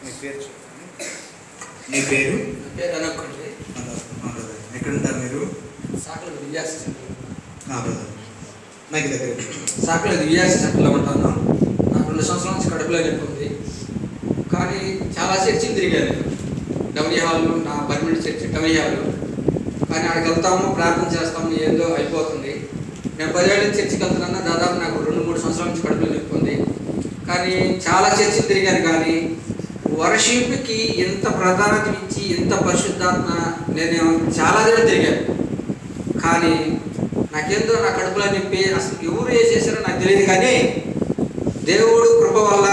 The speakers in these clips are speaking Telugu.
మీ పేరు చెప్పండి. మీ పేరు? నా పేరు అనుకోండి. ఎక్కడుంటారు మీరు? సాకుల విద్యాస నాకు దగ్గర సాకుల విద్యాస సెంటర్లో ఉంటాను. నాకు 2 సంవత్సరాల నుంచి కడుపులో నొప్పి ఉంది. కానీ చాలా చర్చిలు తిరిగాను. డబ్ల్యూ హాల్, నా బర్మిడి చర్చి డబ్ల్యూ హాల్. కానీ అక్కడికి వెళ్తాము, ప్రార్థన చేస్తాము, ఏదో అయిపోతుంది. నేను 10 ఏళ్ళ చర్చికి వెళ్తున్నాను. దాదాపు నాకు 2-3 సంవత్సరాల నుంచి కడుపులో నొప్పి ఉంది. కానీ చాలా చర్చిలు తిరిగాను. కానీ వర్షిప్కి ఎంత ప్రాధాన్యత ఇచ్చి ఎంత పరిశుద్ధాత్మ నేను చాలా దగ్గర తిరిగాను. కానీ నాకేందో నా కడుపులో నింపి అసలు ఎవరు ఏ చేశారో నాకు తెలియదు. కానీ దేవుడు కృప వల్ల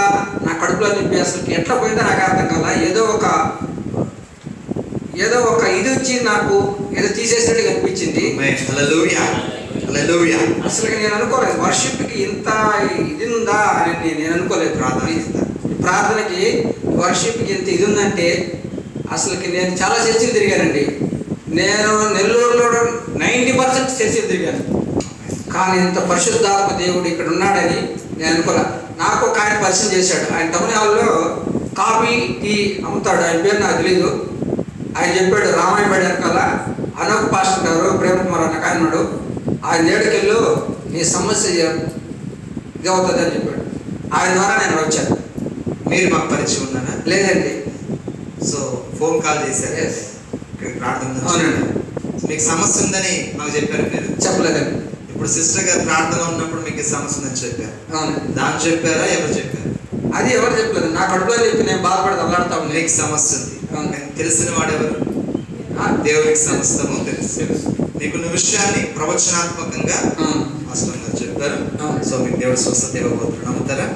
నా కడుపులో నింపి అసలు ఎట్లా పోయిందో నాకు అర్థం కాల. ఏదో ఒక ఇది వచ్చి నాకు ఏదో తీసేసినట్టు అనిపించింది. అసలు నేను అనుకోలేదు వర్షిప్కి ఇంత ఇది ఉందా అని నేను అనుకోలేదు. ప్రార్థనకి వర్షిప్కి ఇంత ఇది ఉందంటే అసలుకి నేను చాలా చర్చిలు తిరిగానండి. నేను నెల్లూరులో 90% చర్చిలు తిరిగాను. కానీ ఇంత పరిశుద్ధాత్మ దేవుడు ఇక్కడ ఉన్నాడని నేను అనుకోలే. నాకు ఒక ఆయన పరిచయం చేశాడు. ఆయన తమిళనాడులో కాఫీ టీ అమ్ముతాడు. ఆయన పేరు నాకు తెలీదు. ఆయన చెప్పాడు, రామాయపేట వెనకాల అనూప్ పాస్టర్ గారు ప్రేమ్ కుమార్ అన్న ఆయన ఉన్నాడు, ఆయన ఏడుకెళ్ళు నీ సమస్య ఇది అవుతుంది అని చెప్పాడు. ఆయన ద్వారా నేను వచ్చాను. మీరు మాకు పరిచయం ఉన్నారా? లేదండి. సో ఫోన్ కాల్ చేశారు. ప్రార్థన అవునండి. మీకు సమస్య ఉందని నాకు చెప్పారు. మీరు చెప్పలేదండి. ఇప్పుడు సిస్టర్ గారు ప్రార్థన ఉన్నప్పుడు మీకు సమస్య ఉందని చెప్పారు. అవునండి. దాన్ని చెప్పారా? ఎవరు చెప్పారు? అది ఎవరు చెప్పలేదు. నా కడుపులో చెప్పి నేను బాధపడి అల్లాడుతా ఉన్నాను. మీకు సమస్య ఉంది. తెలిసిన వాడెవరు? దేవునికి సమస్తము తెలుసు. మీకున్న విషయాన్ని ప్రవచనాత్మకంగా మాస్టర్ గారు చెప్పారు. సో మీకు దేవుడు స్వస్థత ఇవ్వబోతున్నాడు. నమ్ముతారా?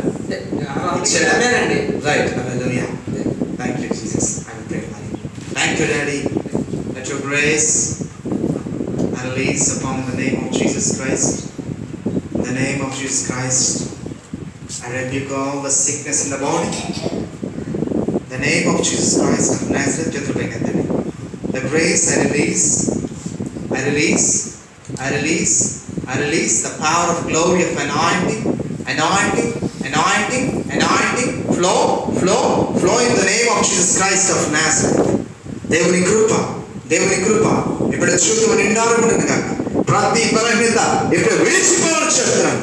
Right. Hallelujah. Thank you Jesus. I will pray for you. Thank you daddy. Let your grace release upon the name of Jesus Christ. In the name of Jesus Christ, I rebuke all the sickness in the body. The name of Jesus Christ of Nazareth, the grace I release, I release, I release, I release the power of glory of anointing, anointing, anointing, anointing, flow, flow, flow in the name of Jesus Christ of Nazareth. దేవుని కృప, దేవుని కృప ఇప్పుడు చూస్తూ నిండారుకుంటుంది కాక ప్రతి బలహీనత ఇప్పుడు విడిచిపోవాలని చెప్తున్నాను.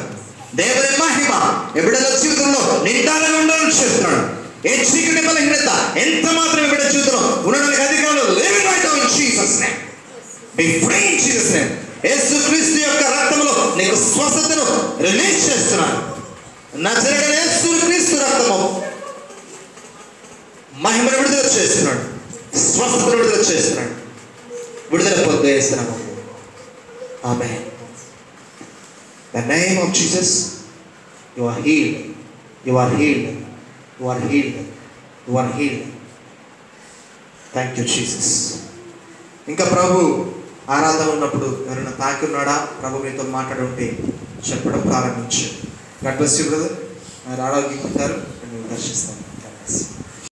దేవుని మహిమ ఎప్పుడైనా జీవితంలో నిండాలని ఉండాలని చెప్తున్నాడు. ఏ చీకటి బలహీనత ఎంత మాత్రం ఇప్పుడు జీవితంలో ఉండడానికి అధికారంలో లేదు. Jesus name be free. Jesus name యేసుక్రీస్తు యొక్క రక్తంలో నీకు స్వస్థతను రిలీజ్ చేస్తున్నాను. నజరేయుడైన యేసుక్రీస్తు రక్తము మహిమను విడుదల చేస్తున్నాడు, స్వస్థతను విడుదల చేస్తున్నాడు, విడుదల పొందేస్తున్నాము. ఆమేన్. The name of Jesus, you are healed, you are healed, you are healed, you are healed. Thank you Jesus. ఇంకా ప్రభు ఆరాధన ఉన్నప్పుడు ఎవరైనా తాకి ఉన్నాడా, ప్రభు మీతో మాట్లాడుంటే చెప్పడం ప్రారంభించు. God bless you brother. ఆరోగ్యం ఉంటారు, దర్శిస్తాను.